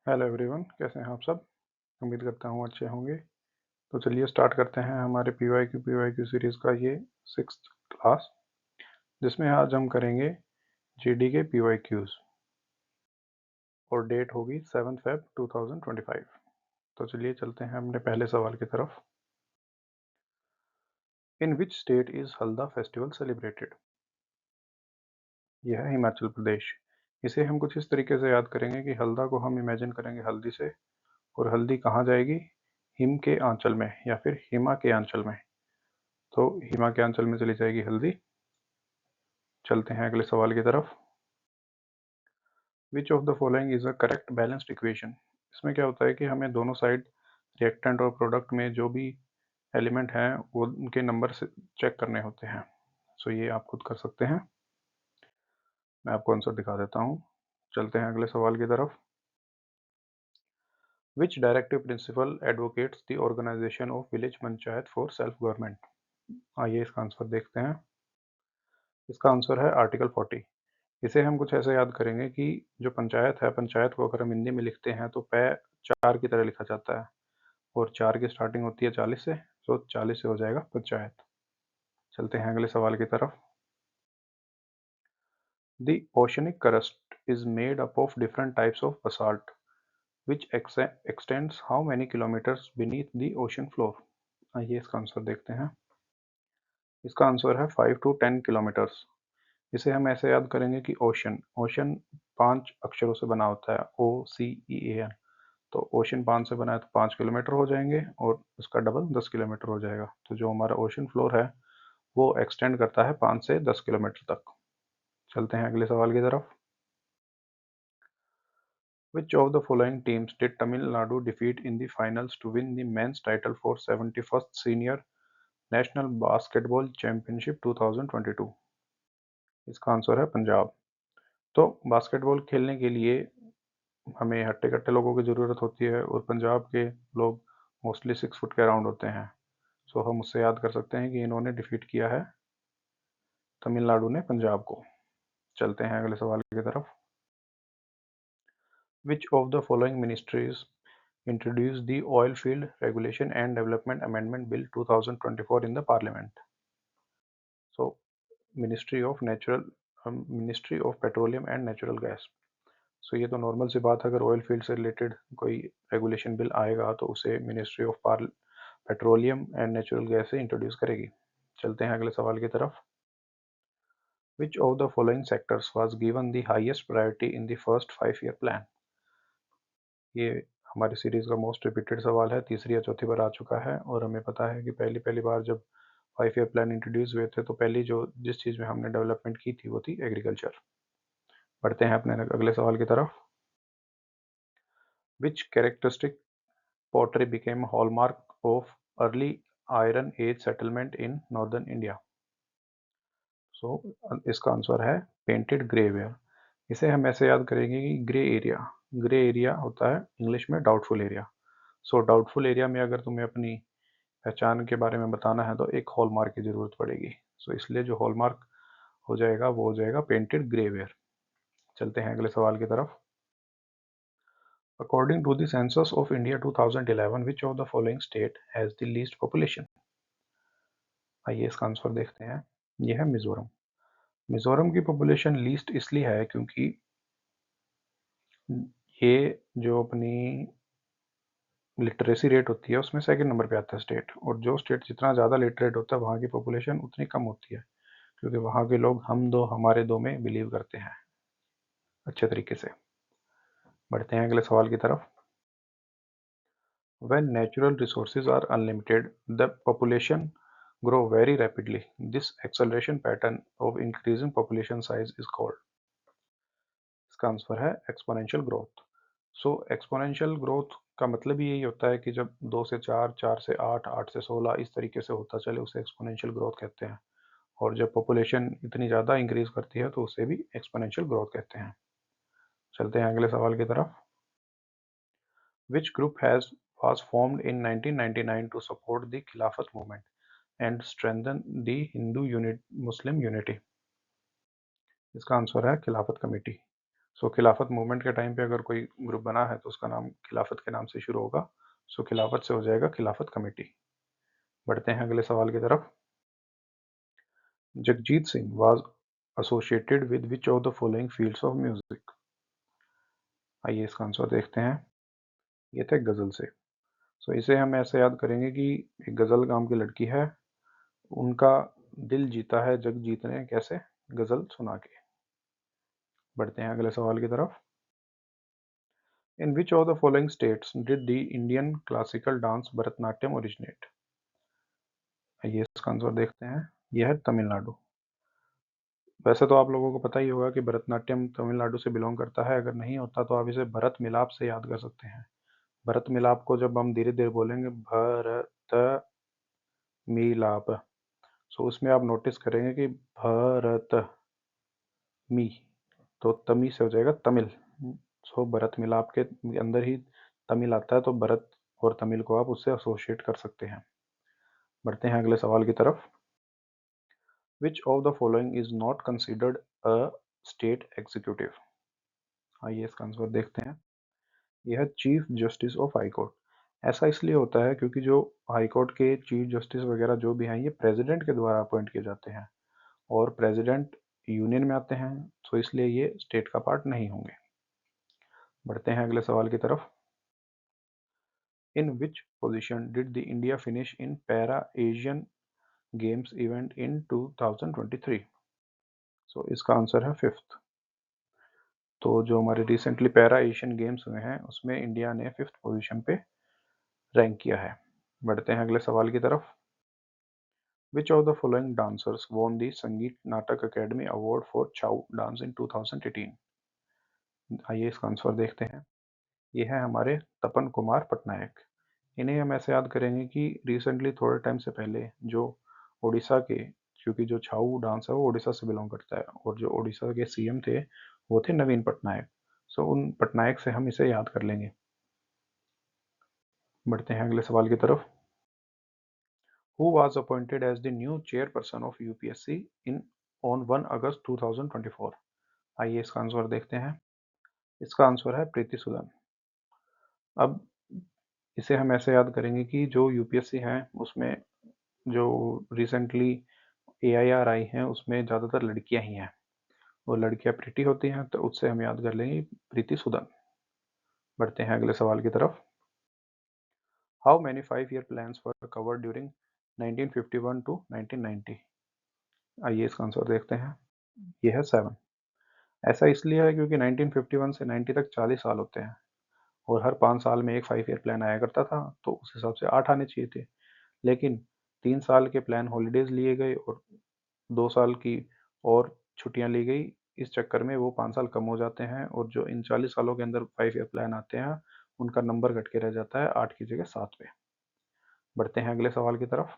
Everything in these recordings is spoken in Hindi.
हेलो एवरीवन, कैसे हैं आप सब। उम्मीद करता हूँ अच्छे होंगे। तो चलिए स्टार्ट करते हैं हमारे पीवाईक्यू सीरीज़ का ये 6th क्लास, जिसमें आज हम करेंगे जीडी के पीवाईक्यूज़ और डेट होगी 7 Feb 2025। तो चलिए चलते हैं अपने पहले सवाल की तरफ। In which state is Halda festival celebrated. यह है हिमाचल प्रदेश। इसे हम कुछ इस तरीके से याद करेंगे कि हल्दा को हम इमेजिन करेंगे हल्दी से, और हल्दी कहाँ जाएगी, हिम के आंचल में या फिर हिमा के आंचल में। तो हिमा के आंचल में चली जाएगी हल्दी। चलते हैं अगले सवाल की तरफ। Which of the following is a correct balanced equation. इसमें क्या होता है कि हमें दोनों साइड रिएक्टेंट और प्रोडक्ट में जो भी एलिमेंट हैं वो उनके नंबर से चेक करने होते हैं। सो ये आप खुद कर सकते हैं, मैं आपको आंसर दिखा देता हूँ। चलते हैं अगले सवाल की तरफ। Which directive principle advocates the organisation of village panchayat for self government. आइए इसका आंसर देखते हैं। इसका आंसर है आर्टिकल 40। इसे हम कुछ ऐसे याद करेंगे कि जो पंचायत है, पंचायत को अगर हम हिंदी में लिखते हैं तो पै 4 की तरह लिखा जाता है, और 4 की स्टार्टिंग होती है 40 से, तो 40 से हो जाएगा पंचायत। चलते हैं अगले सवाल की तरफ। The oceanic crust is made up of different types of basalt which x tends how many kilometres beneath the ocean floor. आइए इसका आंसर देखते हैं। इसका आंसर है 5 to 10 किलोमीटर्स। इसे हम ऐसे याद करेंगे कि ओशन ओशन 5 अक्षरों से बना होता है, OCEAN। तो ओशन 5 से बना है तो 5 किलोमीटर हो जाएंगे, और उसका डबल 10 किलोमीटर हो जाएगा। तो जो हमारा ओशन फ्लोर है वो एक्सटेंड करता है 5 से 10 किलोमीटर तक। चलते हैं अगले सवाल की तरफ। Which of the following teams did Tamil Nadu defeat in the finals to win the men's title for 71st senior national basketball championship 2022। इसका आंसर है पंजाब। तो बास्केटबॉल खेलने के लिए हमें हट्टे कट्टे लोगों की ज़रूरत होती है, और पंजाब के लोग मोस्टली 6 फुट के अराउंड होते हैं। सो हम उससे याद कर सकते हैं कि इन्होंने डिफीट किया है, तमिलनाडु ने पंजाब को। चलते हैं अगले सवाल की तरफ। Which of the following ministries introduce the oil field regulation and development amendment bill 2024 in the parliament. So ministry of petroleum and natural gas. So ये तो नॉर्मल सी बात है, अगर ऑयल फील्ड से रिलेटेड कोई रेगुलेशन बिल आएगा तो उसे ministry of petroleum and natural gas से इंट्रोड्यूस करेगी। चलते हैं अगले सवाल की तरफ। Which of the following sectors was given the highest priority in the first 5 year plan. ये हमारी सीरीज का मोस्ट रिपीटेड सवाल है, तीसरी या चौथी बार आ चुका है, और हमें पता है कि पहली पहली बार जब 5 ईयर प्लान इंट्रोड्यूस हुए थे तो पहली जो जिस चीज़ में हमने डेवलपमेंट की थी वो थी एग्रीकल्चर। बढ़ते हैं अपने अगले सवाल की तरफ। विच characteristic pottery became a hallmark of early Iron Age settlement in northern India. सो इसका आंसर है पेंटेड ग्रेवेयर। इसे हम ऐसे याद करेंगे कि ग्रे एरिया होता है इंग्लिश में डाउटफुल एरिया। सो डाउटफुल एरिया में अगर तुम्हें अपनी पहचान के बारे में बताना है तो एक हॉलमार्क की जरूरत पड़ेगी। सो इसलिए जो हॉलमार्क हो जाएगा वो हो जाएगा पेंटेड ग्रेवेयर। चलते हैं अगले सवाल की तरफ। According to the census of India 2011, which of the following state has the least population? आइए इसका आंसर देखते हैं। यह है मिजोरम। मिजोरम की पॉपुलेशन लीस्ट इसलिए है क्योंकि ये जो अपनी लिटरेसी रेट होती है उसमें सेकंड नंबर पे आता है स्टेट, और जो स्टेट जितना ज़्यादा लिटरेट होता है वहाँ की पॉपुलेशन उतनी कम होती है, क्योंकि वहाँ के लोग हम दो हमारे दो में बिलीव करते हैं अच्छे तरीके से। बढ़ते हैं अगले सवाल की तरफ। When natural resources are unlimited, the population grow very rapidly. This acceleration pattern of increasing population size is called। इसका आंसर है exponential growth. So exponential growth का मतलब ही यही होता है कि जब 2 से 4, 4 से 8, 8 से 16 इस तरीके से होता चले उसे एक्सपोनेंशियल ग्रोथ कहते हैं, और जब पॉपुलेशन इतनी ज़्यादा इंक्रीज करती है तो उसे भी एक्सपोनेंशियल ग्रोथ कहते हैं। चलते हैं अगले सवाल की तरफ। Which group has was formed in 1999 to support the Khilafat movement and strengthen the Hindu Muslim unity। इसका आंसर है खिलाफत कमेटी। सो खिलाफत मूवमेंट के टाइम पे अगर कोई ग्रुप बना है तो उसका नाम खिलाफत के नाम से शुरू होगा। सो खिलाफत से हो जाएगा खिलाफत कमेटी। बढ़ते हैं अगले सवाल की तरफ। Jagjit Singh was associated with which of the following fields of music. आइए इसका आंसर देखते हैं। ये थे गजल से। सो इसे हम ऐसे याद करेंगे कि एक गजल गांव की लड़की है, उनका दिल जीता है जगजीत ने, कैसे? गजल सुना के। बढ़ते हैं अगले सवाल की तरफ। In which of the following states did the Indian classical dance Bharatanatyam originate. आइए इसका आंसर देखते हैं। यह है तमिलनाडु। वैसे तो आप लोगों को पता ही होगा कि भरतनाट्यम तमिलनाडु से बिलोंग करता है। अगर नहीं होता तो आप इसे भरत मिलाप से याद कर सकते हैं। भरत मिलाप को जब हम धीरे धीरे बोलेंगे भरत मिलाप, सो उसमें आप नोटिस करेंगे कि भरत मी, तो तमी से हो जाएगा तमिल। सो भरत मिलाप के अंदर ही तमिल आता है, तो भरत और तमिल को आप उससे एसोसिएट कर सकते हैं। बढ़ते हैं अगले सवाल की तरफ। Which of the following is not considered a state executive. आइए इसका आंसर देखते हैं। यह है chief justice of high court. ऐसा इसलिए होता है क्योंकि जो हाई कोर्ट के चीफ जस्टिस वगैरह जो भी हैं, ये प्रेसिडेंट के द्वारा अपॉइंट किए जाते हैं, और प्रेसिडेंट यूनियन में आते हैं, तो इसलिए ये स्टेट का पार्ट नहीं होंगे। बढ़ते हैं अगले सवाल की तरफ। In which position did the India finish in para Asian games event in 2023। So इसका आंसर है फिफ्थ। तो जो हमारे रिसेंटली पैरा एशियन गेम्स हुए हैं उसमें इंडिया ने फिफ्थ पोजीशन पे रैंक किया है। बढ़ते हैं अगले सवाल की तरफ। Which of the following dancers won the संगीत नाटक academy award for Chhau dance इन 2018। आइए इसका आंसर देखते हैं। ये है हमारे तपन कुमार पटनायक। इन्हें हम ऐसे याद करेंगे कि रिसेंटली थोड़े टाइम से पहले जो उड़ीसा के, क्योंकि जो छाऊ डांस है वो उड़ीसा से बिलोंग करता है, और जो उड़ीसा के सीएम थे वो थे नवीन पटनायक। सो उन पटनायक से हम इसे याद कर लेंगे। बढ़ते हैं अगले सवाल की तरफ। Who was appointed as the new chairperson of UPSC in on 1 अगस्त 2024। आइए इसका आंसर देखते हैं। इसका आंसर है प्रीति सुदन। अब इसे हम ऐसे याद करेंगे कि जो यूपीएससी है उसमें जो रिसेंटली एआईआर आई हैं उसमें ज़्यादातर लड़कियां ही हैं, और लड़कियां प्रीति होती हैं, तो उससे हम याद कर लेंगे प्रीति सुदन। बढ़ते हैं अगले सवाल की तरफ। How many 5 year plans were covered during 1951 to 1990। आइए इसका आंसर देखते हैं। यह है 7। ऐसा इसलिए है क्योंकि 1951 से 90 तक 40 साल होते हैं, और हर 5 साल में एक 5 ईयर प्लान आया करता था, तो उस हिसाब से 8 आने चाहिए थे। लेकिन 3 साल के प्लान हॉलीडेज लिए गए और 2 साल की और छुट्टियां ली गई। इस चक्कर में वो 5 साल कम हो जाते हैं, और जो इन 40 सालों के अंदर 5 ईयर प्लान आते हैं उनका नंबर घट के रह जाता है 8 की जगह 7 पे। बढ़ते हैं अगले सवाल की तरफ।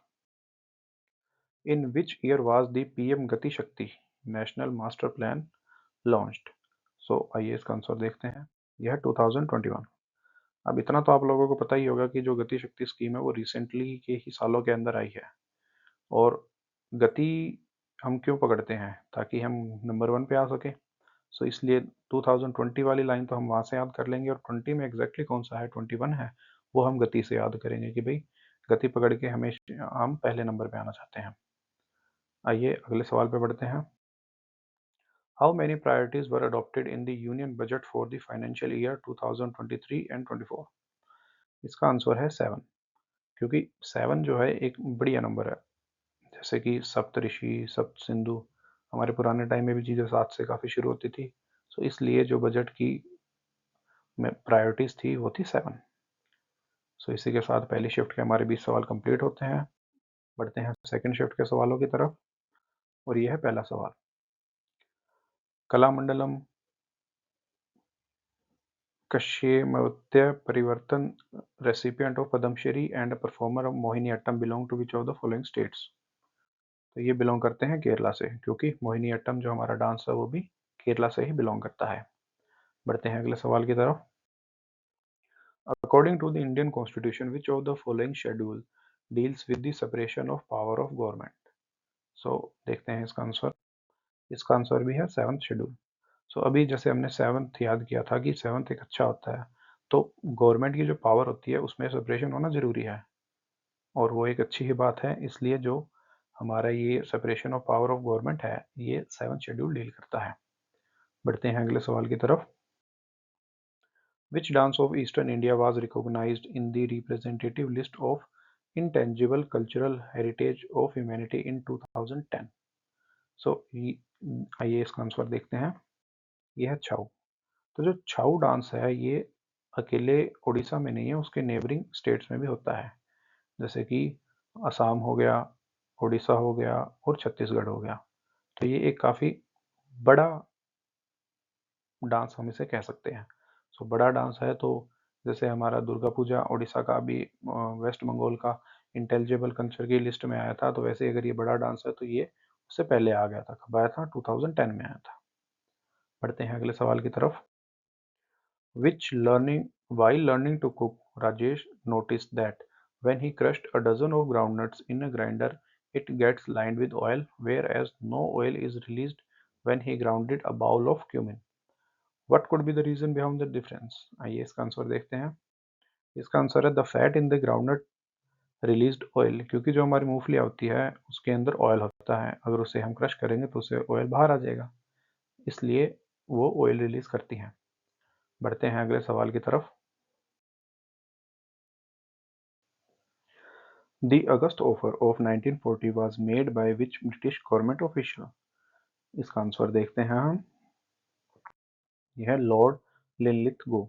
In which year was the PM Gati Shakti national master plan launched. So आइए इसका आंसर देखते हैं। यह है 2021। अब इतना तो आप लोगों को पता ही होगा कि जो गति शक्ति स्कीम है वो रिसेंटली के ही सालों के अंदर आई है, और गति हम क्यों पकड़ते हैं? ताकि हम नंबर 1 पे आ सके। सो इसलिए 2020 वाली लाइन तो हम वहाँ से याद कर लेंगे, और 20 में एग्जैक्टली कौन सा है, 21 है, वो हम गति से याद करेंगे कि भाई गति पकड़ के हमेशा हम पहले नंबर पे आना चाहते हैं। आइए अगले सवाल पे बढ़ते हैं। How many priorities were adopted in the union budget for the financial year 2023 and 24। इसका आंसर है 7, क्योंकि 7 जो है एक बढ़िया नंबर है। जैसे कि सप्तऋषि, सप्त सिंधु, हमारे पुराने टाइम में भी चीज़ें 7 से काफ़ी शुरू होती थी। सो इसलिए जो बजट की में प्रायोरिटीज थी वो थी 7। सो इसी के साथ पहली शिफ्ट के हमारे 20 सवाल कंप्लीट होते हैं। बढ़ते हैं सेकंड शिफ्ट के सवालों की तरफ, और ये है पहला सवाल। कलामंडलम कश्यमत्य परिवर्तन recipient of Padma Shri and performer of Mohiniyattam belong to which of the following states. तो ये बिलोंग करते हैं केरला से, क्योंकि मोहिनीअट्टम जो हमारा डांस है वो भी केरला से ही बिलोंग करता है। बढ़ते हैं अगले सवाल की तरफ। According to the Indian constitution which of the following schedule deals with the separation of power of government. So देखते हैं इसका आंसर। इसका आंसर भी है 7th शेड्यूल। सो अभी जैसे हमने सेवन्थ याद किया था कि सेवन्थ एक अच्छा होता है, तो गवर्नमेंट की जो पावर होती है उसमें सेपरेशन होना ज़रूरी है, और वो एक अच्छी ही बात है। इसलिए जो हमारा ये separation of power of government है, ये सेवन्थ शेड्यूल डील करता है। बढ़ते हैं अगले सवाल की तरफ। Which dance of Eastern India was recognized in the representative list of intangible cultural heritage of humanity in 2010? सो आइए इसका आंसर देखते हैं। ये है छाऊ। तो जो छाऊ डांस है ये अकेले उड़ीसा में नहीं है, उसके नेबरिंग स्टेट्स में भी होता है, जैसे कि असम हो गया, उड़ीसा हो गया और छत्तीसगढ़ हो गया। तो ये एक काफ़ी बड़ा डांस हम इसे कह सकते हैं। सो बड़ा डांस है, तो जैसे हमारा दुर्गा पूजा उड़ीसा का भी वेस्ट बंगाल का इंटेलिजिबल कल्चर की लिस्ट में आया था, तो वैसे अगर ये बड़ा डांस है तो ये उससे पहले आ गया था। कब आया था? 2010 में आया था। बढ़ते हैं अगले सवाल की तरफ। While learning to cook, Rajesh noticed that when he crushed a dozen of groundnuts in a grinder, it gets lined with oil, whereas no oil is released when he grounded a bowl of cumin. What could be the reason behind the difference? आइए इसका आंसर देखते हैं। इसका आंसर है the fat in the groundnut released oil, क्योंकि जो हमारी मूंगफली होती है उसके अंदर ऑयल होता है, अगर उसे हम क्रश करेंगे तो उसे ऑयल बाहर आ जाएगा, इसलिए वो ऑयल रिलीज करती हैं। बढ़ते हैं अगले सवाल की तरफ। The August offer of 1940 was made by which British government official? इसका आंसर देखते हैं हम। यह है लॉर्ड लिनलिथगो।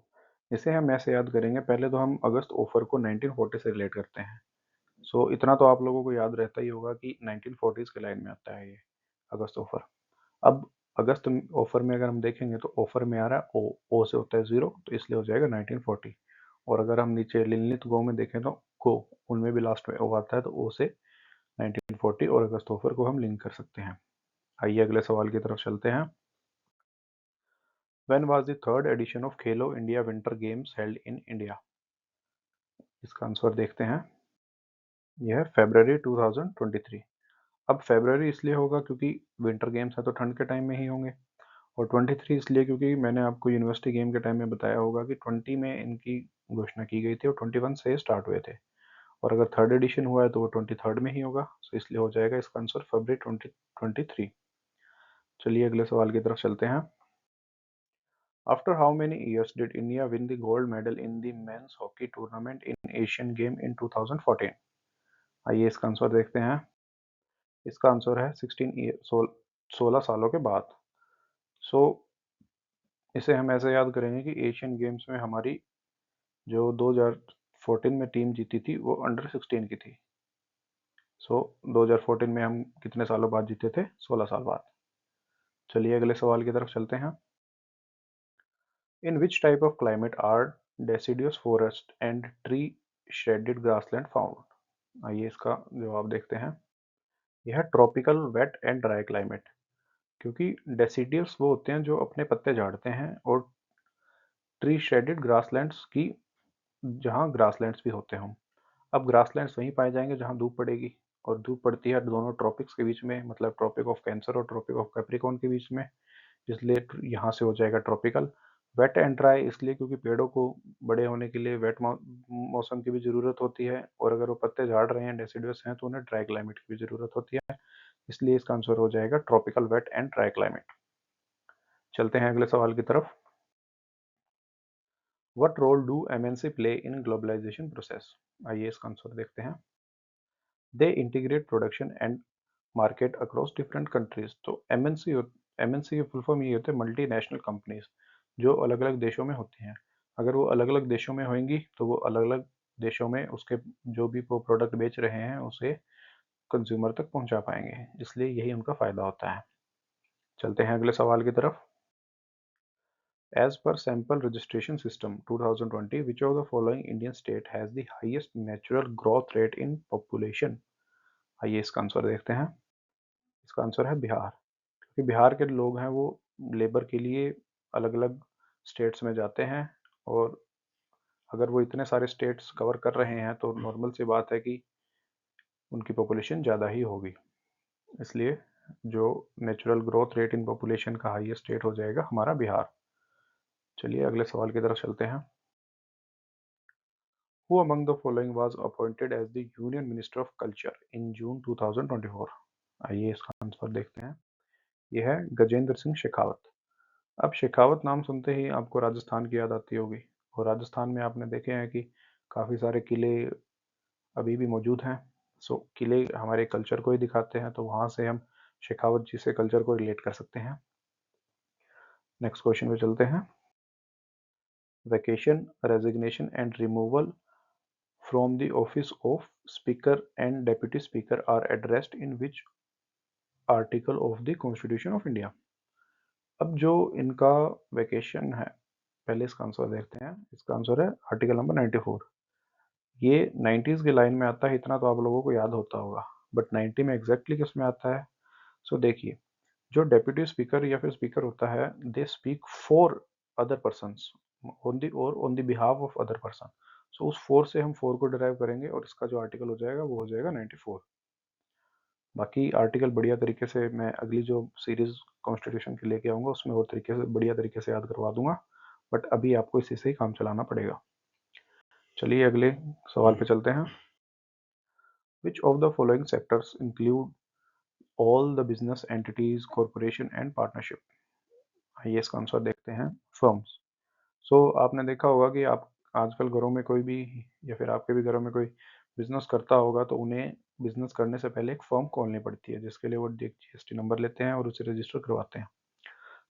इसे हम ऐसे याद करेंगे, पहले तो हम अगस्त ऑफर को 1940 से रिलेट करते हैं। सो इतना तो आप लोगों को याद रहता ही होगा कि 1940s के लाइन में आता है ये अगस्त ऑफर। अब अगस्त ऑफर में अगर हम देखेंगे तो ऑफर में आ रहा है ओ से होता है 0, तो इसलिए हो जाएगा 1940। और अगर हम नीचे लिनलिथ गो में देखें तो गो, उनमें भी लास्ट में ओ आता है, तो ओ से 1940 और अगस्त ऑफर को हम लिंक कर सकते हैं। आइए अगले सवाल की तरफ चलते हैं। When was the third edition of Khelo India winter games held in India? इसका आंसर देखते हैं। यह है फरवरी 2023। अब फरवरी इसलिए होगा क्योंकि विंटर गेम्स है तो ठंड के टाइम में ही होंगे, और 23 इसलिए क्योंकि मैंने आपको यूनिवर्सिटी गेम के टाइम में बताया होगा कि 20 में इनकी घोषणा की गई थी और 21 से स्टार्ट हुए थे, और अगर थर्ड एडिशन हुआ है तो वो 23rd में ही होगा, तो इसलिए हो जाएगा इसका आंसर फरवरी 2023। चलिए अगले सवाल की तरफ चलते हैं। After how many years did India win the gold medal in the men's hockey tournament in Asian Game in 2014? आइए इसका आंसर देखते हैं। इसका आंसर है 16 सालों के बाद। सो इसे हम ऐसे याद करेंगे कि एशियन गेम्स में हमारी जो 2014 में टीम जीती थी वो अंडर 16 की थी। सो 2014 में हम कितने सालों बाद जीते थे? 16 साल बाद। चलिए अगले सवाल की तरफ चलते हैं। In which type of climate are deciduous forest and tree shaded grassland found? आइए इसका जवाब देखते हैं। यह tropical wet and dry climate, क्योंकि डेसिडियस वो होते हैं जो अपने पत्ते झाड़ते हैं, और ट्री शेडेड ग्रासलैंड्स की जहाँ ग्रासलैंड्स भी होते हों। अब ग्रासलैंड्स वहीं पाए जाएंगे जहाँ धूप पड़ेगी, और धूप पड़ती है दोनों ट्रॉपिक्स के बीच में, मतलब ट्रॉपिक ऑफ कैंसर और ट्रॉपिक ऑफ कैप्रिकॉर्न के बीच में, इसलिए यहाँ से हो जाएगा ट्रॉपिकल। वेट एंड ड्राई इसलिए क्योंकि पेड़ों को बड़े होने के लिए वेट मौसम की भी ज़रूरत होती है, और अगर वो पत्ते झाड़ रहे हैं, डेसिडुअस हैं, तो उन्हें ड्राई क्लाइमेट की भी ज़रूरत होती है, इसलिए इसका आंसर हो जाएगा tropical wet and dry climate. चलते हैं अगले सवाल की तरफ। What role do MNC play in globalisation process? आइए इसका आंसर देखते हैं। They integrate production and market across different countries. तो एमएनसी की फुल फॉर्म ये होते हैं मल्टी नेशनल कंपनीज, जो अलग अलग देशों में होती हैं। अगर वो अलग अलग देशों में होंगी तो वो अलग अलग देशों में उसके जो भी वो प्रोडक्ट बेच रहे हैं उसे कंज्यूमर तक पहुंचा पाएंगे, इसलिए यही उनका फायदा होता है। चलते हैं अगले सवाल की तरफ। As per sample registration system 2020, which of the following Indian state has the highest natural growth rate in population? आइए इसका आंसर देखते हैं। इसका आंसर है बिहार, क्योंकि बिहार के लोग हैं वो लेबर के लिए अलग अलग स्टेट्स में जाते हैं, और अगर वो इतने सारे स्टेट्स कवर कर रहे हैं तो नॉर्मल सी बात है कि उनकी पॉपुलेशन ज़्यादा ही होगी, इसलिए जो natural growth rate in population का हाईएस्ट स्टेट हो जाएगा हमारा बिहार। चलिए अगले सवाल की तरफ चलते हैं। Who among the following was appointed as the Union Minister of Culture in June 2024? आइए इसका आंसर देखते हैं। यह है गजेंद्र सिंह शेखावत। अब शेखावत नाम सुनते ही आपको राजस्थान की याद आती होगी, और राजस्थान में आपने देखे हैं कि काफ़ी सारे किले अभी भी मौजूद हैं। सो किले हमारे कल्चर को ही दिखाते हैं, तो वहाँ से हम शेखावत जी से कल्चर को रिलेट कर सकते हैं। नेक्स्ट क्वेश्चन पे चलते हैं। Vacation, resignation and removal from the office of Speaker and Deputy Speaker are addressed in which article of the Constitution of India? अब जो इनका वैकेशन है, पहले इसका आंसर देखते हैं। इसका आंसर है आर्टिकल नंबर 94। ये 90s की लाइन में आता है, इतना तो आप लोगों को याद होता होगा, बट 90 में एग्जैक्टली किस में आता है? सो देखिए, जो डेप्यूटी स्पीकर या फिर स्पीकर होता है, they speak for other persons on the behalf of other person. So उस फोर से हम फोर को डिराइव करेंगे, और इसका जो आर्टिकल हो जाएगा वो हो जाएगा 94। बाकी आर्टिकल बढ़िया तरीके से मैं अगली जो सीरीज कॉन्स्टिट्यूशन की लेके आऊंगा उसमें और तरीके से बढ़िया तरीके से याद करवा दूंगा, बट अभी आपको इसी से ही काम चलाना पड़ेगा। चलिए अगले सवाल पे चलते हैं। Which of the following sectors include all the business entities, corporation and partnership? आइए इसका आंसर देखते हैं। फर्म्स। सो आपने देखा होगा कि आप आजकल घरों में कोई भी, या फिर आपके भी घरों में कोई बिजनेस करता होगा, तो उन्हें बिजनेस करने से पहले एक फर्म खोलनी पड़ती है, जिसके लिए वो जीएसटी नंबर लेते हैं और उसे रजिस्टर करवाते हैं।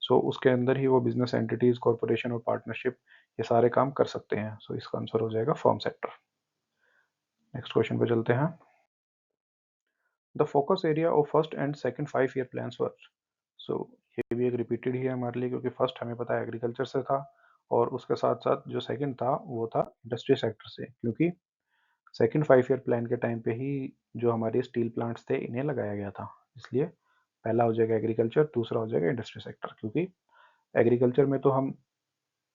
सो उसके अंदर ही वो बिजनेस एंटिटीज, कॉरपोरेशन और पार्टनरशिप ये सारे काम कर सकते हैं। सो इसका आंसर हो जाएगा फर्म सेक्टर। नेक्स्ट क्वेश्चन पे चलते हैं। The focus area of first and second 5 year plans were. सो ये भी एक रिपीटेड ही है हमारे लिए, क्योंकि फर्स्ट हमें पता है एग्रीकल्चर से था, और उसके साथ साथ जो सेकंड था वो था इंडस्ट्री सेक्टर से, क्योंकि सेकंड 5 ईयर प्लान के टाइम पे ही जो हमारे स्टील प्लांट्स थे इन्हें लगाया गया था। इसलिए पहला हो जाएगा एग्रीकल्चर, दूसरा हो जाएगा इंडस्ट्री सेक्टर, क्योंकि एग्रीकल्चर में तो हम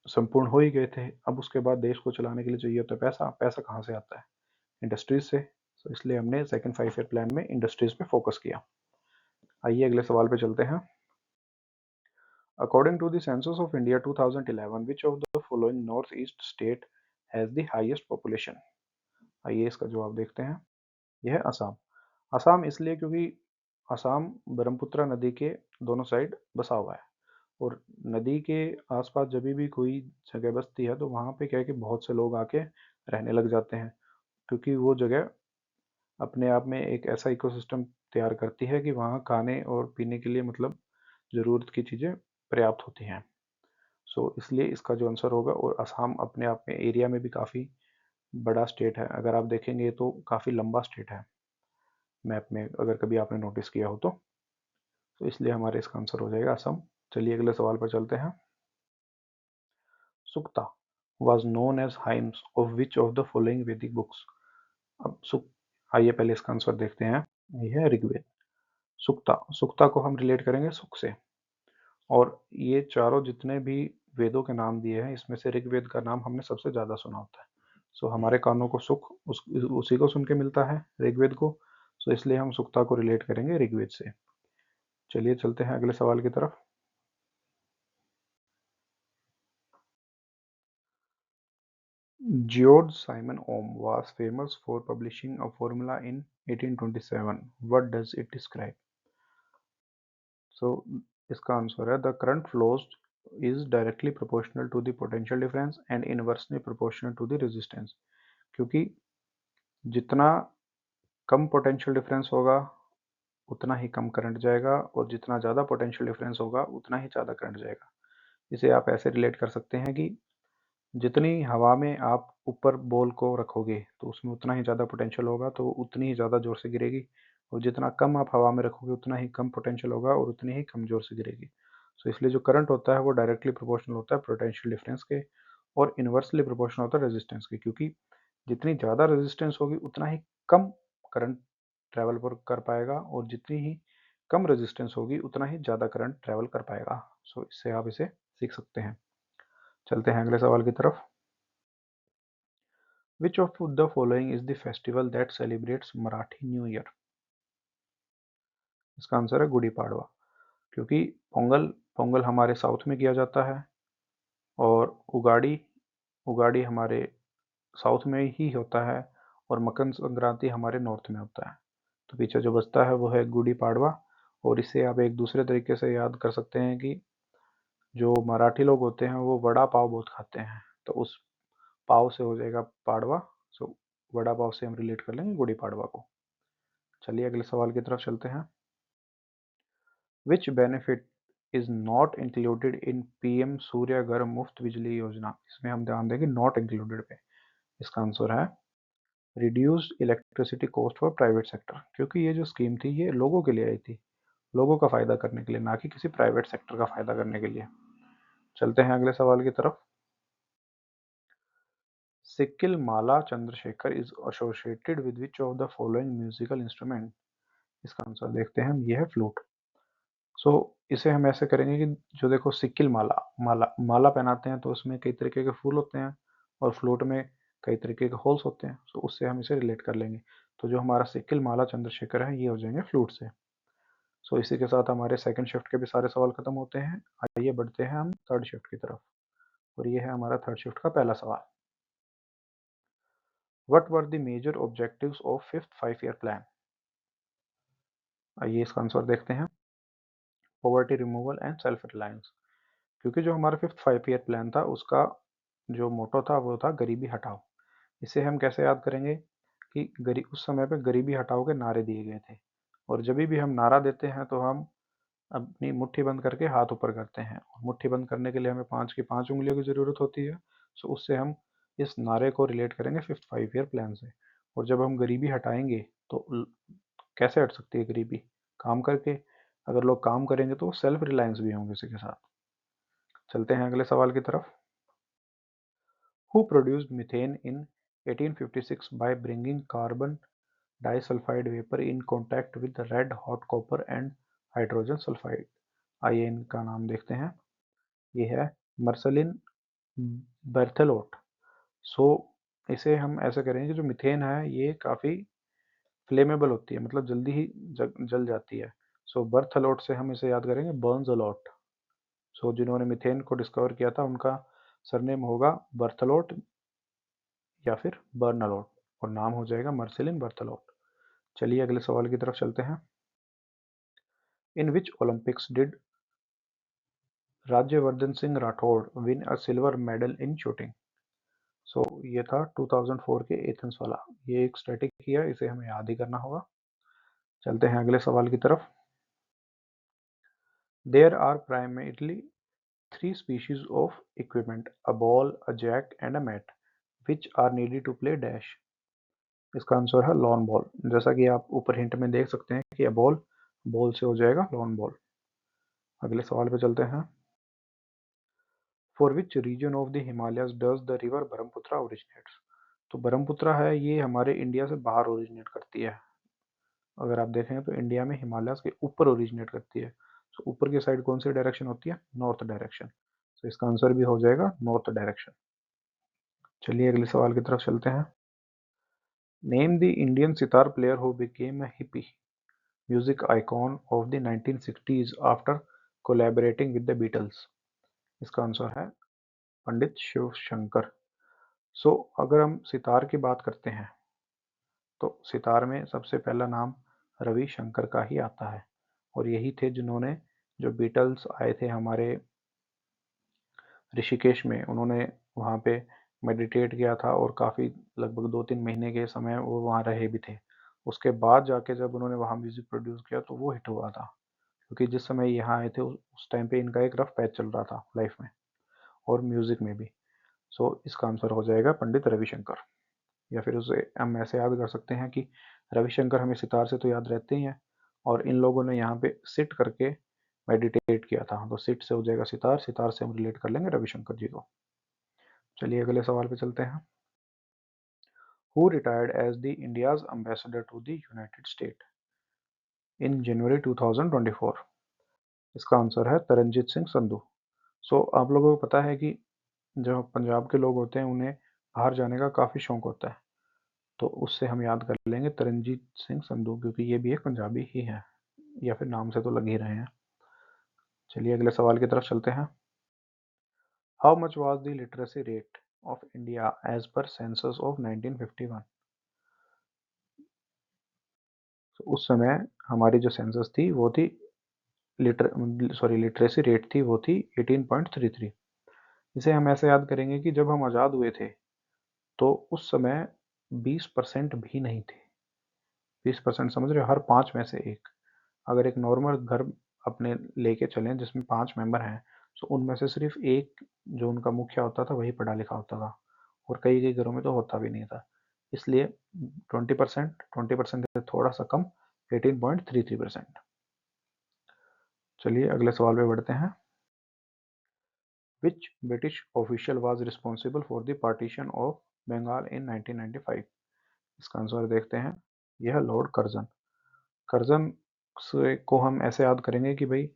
संपूर्ण हो ही गए थे। अब उसके बाद देश को चलाने के लिए चाहिए होता है पैसा। पैसा कहाँ से आता है? इंडस्ट्रीज से। तो इसलिए हमने सेकंड 5 ईयर प्लान में इंडस्ट्रीज पे फोकस किया। आइए अगले सवाल पे चलते हैं। According to the census of India 2011, which of the following north east state has the highest population? आइए इसका जवाब देखते हैं। यह है असम। असम इसलिए क्योंकि असम ब्रह्मपुत्र नदी के दोनों साइड बसा हुआ है, और नदी के आसपास जब भी कोई जगह बसती है तो वहाँ पे क्या है कि बहुत से लोग आके रहने लग जाते हैं, क्योंकि वो जगह अपने आप में एक ऐसा इकोसिस्टम तैयार करती है कि वहाँ खाने और पीने के लिए मतलब ज़रूरत की चीज़ें पर्याप्त होती हैं। सो इसलिए इसका जो आंसर होगा, और असम अपने आप में एरिया में भी काफ़ी बड़ा स्टेट है, अगर आप देखेंगे तो काफ़ी लंबा स्टेट है मैप में, अगर कभी आपने नोटिस किया हो तो इसलिए हमारे इसका आंसर हो जाएगा असम। चलिए अगले सवाल पर चलते हैं। सुक्ता was known as hymns of which of the following Vedic books? अब सुक आइए पहले इसका आंसर देखते हैं। यह है ऋग्वेद। सुक्ता, सुक्ता को हम रिलेट करेंगे सुख से, और ये चारों जितने भी वेदों के नाम दिए हैं इसमें से ऋग्वेद का नाम हमने सबसे ज्यादा सुना होता है। सो हमारे कानों को सुख उसी को सुन के मिलता है, ऋग्वेद को। सो इसलिए हम सुक्ता को रिलेट करेंगे ऋग्वेद से। चलिए चलते हैं अगले सवाल की तरफ। George Simon Ohm was famous for publishing a formula in 1827. What does it describe? So इसका आंसर है the current flows is directly proportional to the potential difference and inversely proportional to the resistance। क्योंकि जितना कम पोटेंशियल डिफरेंस होगा उतना ही कम करंट जाएगा, और जितना ज़्यादा पोटेंशियल डिफरेंस होगा उतना ही ज़्यादा करंट जाएगा। इसे आप ऐसे रिलेट कर सकते हैं कि जितनी हवा में आप ऊपर बॉल को रखोगे तो उसमें उतना ही ज़्यादा पोटेंशियल होगा, तो उतनी ही ज़्यादा जोर से गिरेगी, और जितना कम आप हवा में रखोगे उतना ही कम पोटेंशियल होगा और उतनी ही कम जोर से गिरेगी। सो इसलिए जो करंट होता है वो डायरेक्टली प्रोपोर्शनल होता है पोटेंशियल डिफरेंस के, और इन्वर्सली प्रोपोर्शनल होता है रेजिस्टेंस के, क्योंकि जितनी ज़्यादा रेजिस्टेंस होगी उतना ही कम करंट ट्रैवल कर पाएगा, और जितनी ही कम रेजिस्टेंस होगी उतना ही ज़्यादा करंट ट्रैवल कर पाएगा। सो इससे आप इसे सीख सकते हैं। चलते हैं अगले सवाल की तरफ। Which of the following is the festival that celebrates Marathi New Year? इसका आंसर है गुड़ी पाड़वा, क्योंकि पोंगल पोंगल हमारे साउथ में किया जाता है और उगाड़ी उगाड़ी हमारे साउथ में ही होता है और मकर संक्रांति हमारे नॉर्थ में होता है। तो पीछे जो बचता है वो है गुड़ी पाड़वा। और इसे आप एक दूसरे तरीके से याद कर सकते हैं कि जो मराठी लोग होते हैं वो वड़ा पाव बहुत खाते हैं, तो उस पाव से हो जाएगा पाड़वा। सो वड़ा पाव से हम रिलेट कर लेंगे गुड़ी पाड़वा को। चलिए अगले सवाल की तरफ चलते हैं। Which benefit is not included in PM Surya Ghar Muft बिजली योजना? इसमें हम ध्यान देंगे नॉट इंक्लूडेड पे। इसका आंसर है reduced electricity cost for private sector, क्योंकि ये जो स्कीम थी ये लोगों के लिए आई थी, लोगों का फायदा करने के लिए, ना कि किसी प्राइवेट सेक्टर का फायदा करने के लिए। चलते हैं अगले सवाल की तरफ। Sikkil Mala Chandrasekhar is associated with which of the following musical instrument? इसका आंसर देखते हैं, ये है फ्लूट। सो इसे हम ऐसे करेंगे कि जो देखो सिक्किल माला माला माला पहनाते हैं तो उसमें कई तरीके के फूल होते हैं और फ्लूट में कई तरीके के होल्स होते हैं, सो उससे हम इसे रिलेट कर लेंगे। तो जो हमारा सिक्किल माला चंद्रशेखर है ये हो जाएंगे फ्लूट से। सो इसी के साथ हमारे सेकंड शिफ्ट के भी सारे सवाल खत्म होते हैं। आइए बढ़ते हैं हम थर्ड शिफ्ट की तरफ, और ये है हमारा थर्ड शिफ्ट का पहला सवाल। What were the major objectives of fifth 5 year plan? आइए इसका आंसर देखते हैं। Poverty removal and self reliance, क्योंकि जो हमारा फिफ्थ 5 ईयर प्लान था उसका जो मोटो था वो था गरीबी हटाओ। इसे हम कैसे याद करेंगे कि उस समय पे गरीबी हटाओ के नारे दिए गए थे, और जब भी हम नारा देते हैं तो हम अपनी मुट्ठी बंद करके हाथ ऊपर करते हैं, और मुट्ठी बंद करने के लिए हमें 5 की 5 उंगलियों की ज़रूरत होती है। सो उससे हम इस नारे को रिलेट करेंगे फिफ्थ 5 ईयर प्लान से। और जब हम गरीबी हटाएंगे तो कैसे हट सकती है गरीबी? काम करके। अगर लोग काम करेंगे तो सेल्फ रिलायंस भी होंगे इसी के साथ। चलते हैं अगले सवाल की तरफ। Who produced methane in 1856 by bringing carbon disulfide vapor in contact with the red hot copper and hydrogen sulfide? आइए इनका नाम देखते हैं। ये है मर्सलिन बर्थेलोट। सो इसे हम ऐसे करेंगे कि जो मिथेन है ये काफ़ी फ्लेमेबल होती है, मतलब जल्दी ही जल जाती है। सो बर्थेलोट से हम इसे याद करेंगे बर्न्स अलॉट। सो जिन्होंने मिथेन को डिस्कवर किया था उनका सरनेम होगा बर्थेलोट या फिर बर्नअलॉट, और नाम हो जाएगा मर्सिलिन बर्थेलोट। चलिए अगले सवाल की तरफ चलते हैं। In which Olympics did Rajyavardhan Singh Rathore win a silver medal in shooting? So ये था 2004 के एथेंस वाला। ये एक स्टैटिक किया, इसे हमें याद ही करना होगा। चलते हैं अगले सवाल की तरफ। There are primarily 3 species of equipment: a ball, a jack and a mat, which are needed to play dash? इसका आंसर है लॉन बॉल। जैसा कि आप ऊपर हिंट में देख सकते हैं कि बॉल बॉल से हो जाएगा लॉन बॉल। अगले सवाल पे चलते हैं। For which region of the Himalayas does the river Brahmaputra originates? तो ब्रह्मपुत्र है ये हमारे इंडिया से बाहर ओरिजिनेट करती है। अगर आप देखें तो इंडिया में हिमालयस के ऊपर ओरिजिनेट करती है। तो ऊपर की साइड कौन सी डायरेक्शन होती है? North direction. तो इसका आंसर भी हो जाएगा नॉर्थ डायरेक्शन। चलिए अगले सवाल की तरफ चलते हैं। Name the Indian sitar player who became a hippie music icon of the 1960s after collaborating with the Beatles? इसका आंसर है पंडित शिव शंकर। सो अगर हम सितार की बात करते हैं तो सितार में सबसे पहला नाम रवि शंकर का ही आता है, और यही थे जिन्होंने जो बीटल्स आए थे हमारे ऋषिकेश में, उन्होंने वहाँ पे मेडिटेट किया था और काफ़ी लगभग 2-3 महीने के समय वो वहाँ रहे भी थे। उसके बाद जाके जब उन्होंने वहाँ म्यूज़िक प्रोड्यूस किया तो वो हिट हुआ था, क्योंकि जिस समय यहाँ आए थे उस टाइम पे इनका एक रफ पैच चल रहा था लाइफ में और म्यूज़िक में भी। सो इसका आंसर हो जाएगा पंडित रविशंकर। या फिर उसे हम ऐसे याद कर सकते हैं कि रविशंकर हमें सितार से तो याद रहते ही हैं, और इन लोगों ने यहाँ पे सिट करके मेडिटेट किया था, तो सिट से हो जाएगा सितार, सितार से हम रिलेट कर लेंगे रविशंकर जी को। चलिए अगले सवाल पे चलते हैं। Who retired as the India's ambassador to the United State in January 2024? इसका आंसर है तरनजीत सिंह संधू। सो आप लोगों को पता है कि जो पंजाब के लोग होते हैं उन्हें बाहर जाने का काफ़ी शौक होता है, तो उससे हम याद कर लेंगे तरनजीत सिंह संधू, क्योंकि ये भी एक पंजाबी ही है। या फिर नाम से तो लग ही रहे हैं। चलिए अगले सवाल की तरफ चलते हैं। How much was the literacy rate of India as per census of 1951? तो उस समय हमारी जो सेंसस थी वो थी लिटरेसी रेट थी वो थी 18.33। इसे हम ऐसे याद करेंगे कि जब हम आज़ाद हुए थे तो उस समय 20% भी नहीं थे। 20% समझ रहे हो, हर 5 में से एक। अगर एक नॉर्मल घर अपने लेके चलें जिसमें 5 मेंबर हैं, तो उनमें से सिर्फ एक जो उनका मुखिया होता था वही पढ़ा लिखा होता था, और कई कई घरों में तो होता भी नहीं था। इसलिए 20% से थोड़ा सा कम, 18.33%। चलिए अगले सवाल पे बढ़ते हैं। Which British official was responsible for the partition of Bengal in 1995? इसका आंसर देखते हैं। यह लॉर्ड कर्जन। कर्जन से को हम ऐसे याद करेंगे कि भाई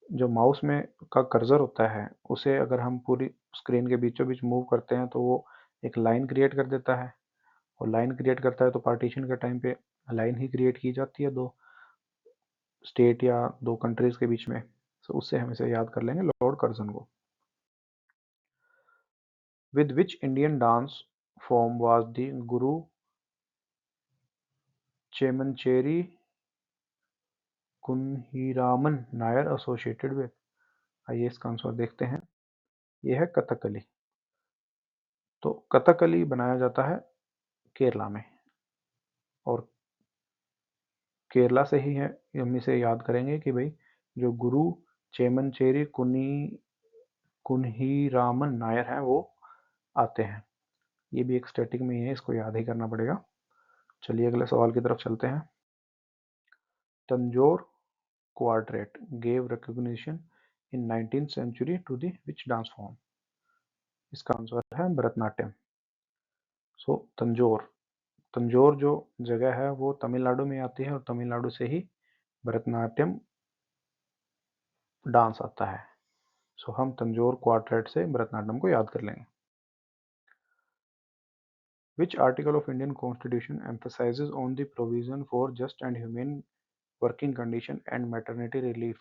जो माउस में का कर्सर होता है उसे अगर हम पूरी स्क्रीन के बीचों बीच मूव करते हैं तो वो एक लाइन क्रिएट कर देता है, और लाइन क्रिएट करता है तो पार्टीशन के टाइम पे लाइन ही क्रिएट की जाती है दो स्टेट या दो कंट्रीज के बीच में। तो उससे हम इसे याद कर लेंगे लॉर्ड कर्जन को। With which Indian dance form was the Guru Chemancheri Kunhiraman Nair associated with? आइए इसका आंसर देखते हैं। यह है कथकली। तो कथकली बनाया जाता है केरला में, और केरला से ही है, हम इसे याद करेंगे कि भाई जो गुरु चेमनचेरी कुन्हीरामन नायर हैं वो आते हैं। ये भी एक स्टैटिक में ही है, इसको याद ही करना पड़ेगा। चलिए अगले सवाल की तरफ चलते हैं। Tanjore quartet gave recognition in 19th century to the which dance form? इसका आंसर है भरतनाट्यम। सो तंजौर जो जगह है वो तमिलनाडु में आती है, और तमिलनाडु से ही भरतनाट्यम डांस आता है। सो हम तंजौर क्वाड्रेट से भरतनाट्यम को याद कर लेंगे। Which article of Indian Constitution emphasizes on the provision for just and humane working condition and maternity relief?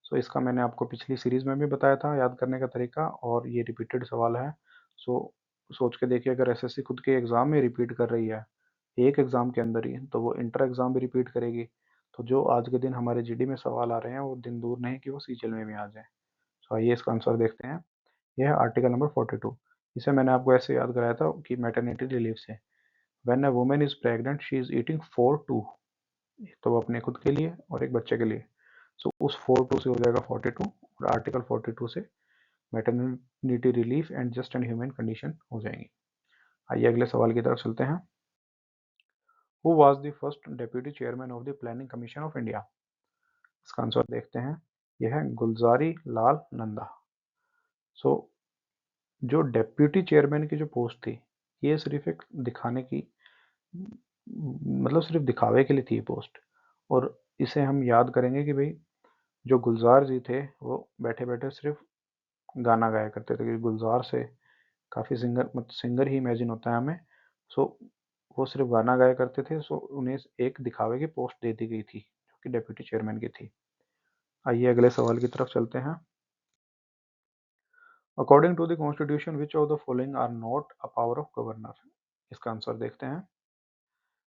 सो इसका मैंने आपको पिछली सीरीज में भी बताया था याद करने का तरीका, और ये रिपीटेड सवाल है। सो सोच के देखिए, अगर एसएससी खुद के एग्जाम में रिपीट कर रही है एक एग्जाम के अंदर ही, तो वो इंटर एग्जाम भी रिपीट करेगी। तो जो आज के दिन हमारे जीडी में सवाल आ रहे हैं वो दिन दूर नहीं कि वो सीजीएल में भी आ जाए। सो आइए इसका आंसर देखते हैं। यह है आर्टिकल नंबर 42। इसे मैंने आपको ऐसे याद कराया था कि मैटरनिटी रिलीफ से, when a women is pregnant she is eating 4-2, तो वो अपने खुद के लिए और एक बच्चे के लिए। सो उस 4-2 से हो जाएगा 42, और आर्टिकल 42 से maternity relief and just and human condition हो जाएंगी। आइए अगले सवाल की तरफ चलते हैं। Who was the first deputy chairman of the planning commission of India? इसका आंसर देखते हैं। यह है गुलजारी लाल नंदा। सो जो डेप्यूटी चेयरमैन की जो पोस्ट थी, ये सिर्फ एक दिखाने की, मतलब सिर्फ दिखावे के लिए थी पोस्ट, और इसे हम याद करेंगे कि भाई जो गुलजार जी थे वो बैठे बैठे सिर्फ गाना गाया करते थे, क्योंकि गुलजार से काफ़ी सिंगर, मतलब सिंगर ही इमेजिन होता है हमें। सो वो सिर्फ गाना गाया करते थे, सो उन्हें एक दिखावे की पोस्ट दे दी गई थी जो कि डेप्यूटी चेयरमैन की थी। आइए अगले सवाल की तरफ चलते हैं। According to the constitution which of the following are not a power of governor? इसका आंसर देखते हैं।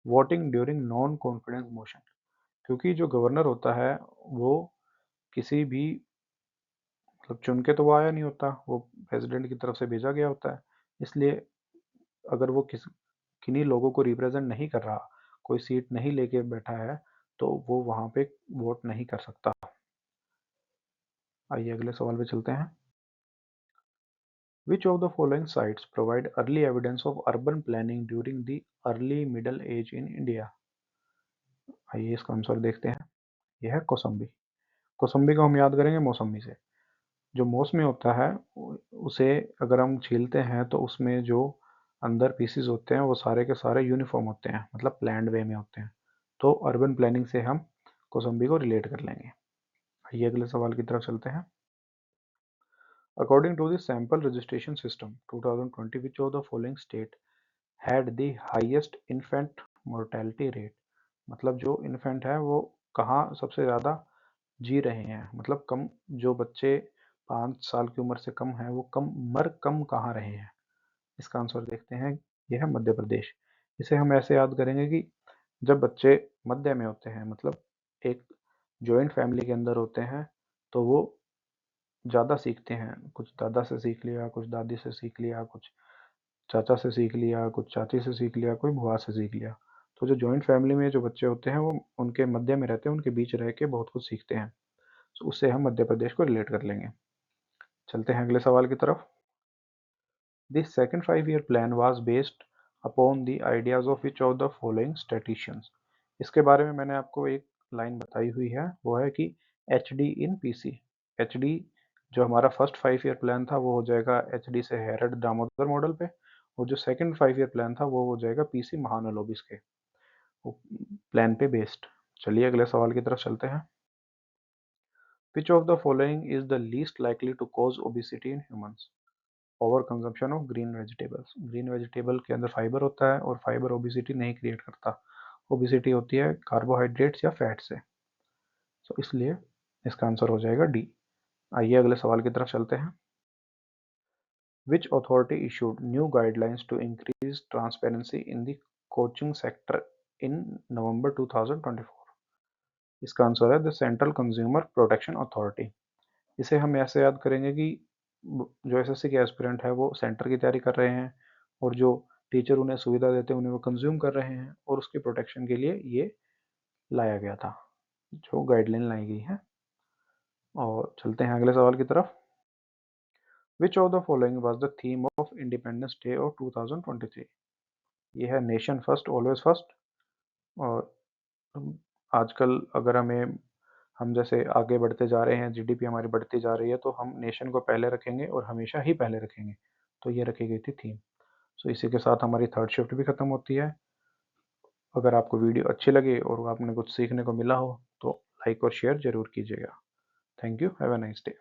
Voting during non confidence motion, क्योंकि जो गवर्नर होता है वो किसी भी, मतलब चुन के तो वो आया नहीं होता, वो प्रेसिडेंट की तरफ से भेजा गया होता है। इसलिए अगर वो किन्हीं लोगों को रिप्रेजेंट नहीं कर रहा, कोई सीट नहीं लेके बैठा है, तो वो वहां पे वोट नहीं कर सकता। आइए अगले सवाल पे चलते हैं। Which of the following sites provide early evidence of urban planning during the early middle age in India? आइए इसका आंसर देखते हैं। यह है कौसम्बी। कौसम्बी को हम याद करेंगे मौसम्बी से। जो मौसमी होता है उसे अगर हम छीलते हैं तो उसमें जो अंदर पीसीज होते हैं वो सारे के सारे यूनिफॉर्म होते हैं, मतलब प्लान्ड वे में होते हैं। तो अर्बन प्लानिंग से हम कौसम्बी को रिलेट कर लेंगे। आइए अगले सवाल की तरफ चलते हैं। According to the sample registration system 2020 which of the following state had the highest infant mortality rate? मतलब जो इन्फेंट है वो कहाँ सबसे ज़्यादा जी रहे हैं, मतलब कम, जो बच्चे 5 साल की उम्र से कम हैं वो कम कहाँ रहे हैं। इसका आंसर देखते हैं, यह है मध्य प्रदेश। इसे हम ऐसे याद करेंगे कि जब बच्चे मध्य में होते हैं, मतलब एक जॉइंट फैमिली के अंदर होते हैं, तो वो ज़्यादा सीखते हैं। कुछ दादा से सीख लिया, कुछ दादी से सीख लिया, कुछ चाचा से सीख लिया, कुछ चाची से सीख लिया, कोई बुआ से सीख लिया। तो जो जॉइंट फैमिली में जो बच्चे होते हैं वो उनके मध्य में रहते हैं, उनके बीच रह के बहुत कुछ सीखते हैं। तो उससे हम मध्य प्रदेश को रिलेट कर लेंगे। चलते हैं अगले सवाल की तरफ। This second five-year plan was based upon the ideas of which of the following statisticians? इसके बारे में मैंने आपको एक लाइन बताई हुई है, वो है कि H D in P C. H D जो हमारा फर्स्ट 5 ईयर प्लान था वो हो जाएगा एच डी से हेरड दामोदर मॉडल पे, और जो सेकंड 5 ईयर प्लान था वो हो जाएगा पीसी महानलोबिस के प्लान पे बेस्ड। चलिए अगले सवाल की तरफ चलते हैं। Which of the following is the least likely to cause obesity in humans? Over consumption of green vegetables. Green vegetable के अंदर फाइबर होता है और फाइबर ओबिसिटी नहीं क्रिएट करता। ओबिसिटी होती है कार्बोहाइड्रेट्स या फैट से। तो इसलिए इसका आंसर हो जाएगा डी। आइए अगले सवाल की तरफ चलते हैं। Which authority issued new guidelines to increase transparency in the coaching sector in November 2024? इसका आंसर है the central consumer protection authority. इसे हम ऐसे याद करेंगे कि जो एसएससी के एस्पिरेंट है वो सेंटर की तैयारी कर रहे हैं, और जो टीचर उन्हें सुविधा देते हैं उन्हें वो कंज्यूम कर रहे हैं, और उसकी प्रोटेक्शन के लिए ये लाया गया था, जो गाइडलाइन लाई गई है। और चलते हैं अगले सवाल की तरफ। Which of the following was the theme of independence day of 2023? ये है नेशन फर्स्ट ऑलवेज फर्स्ट। और आजकल अगर हम जैसे आगे बढ़ते जा रहे हैं, जीडीपी हमारी बढ़ती जा रही है, तो हम नेशन को पहले रखेंगे और हमेशा ही पहले रखेंगे। तो ये रखी गई थी थीम। सो इसी के साथ हमारी थर्ड शिफ्ट भी खत्म होती है। अगर आपको वीडियो अच्छी लगे और आपने कुछ सीखने को मिला हो तो लाइक और शेयर जरूर कीजिएगा। Thank you, have a nice day.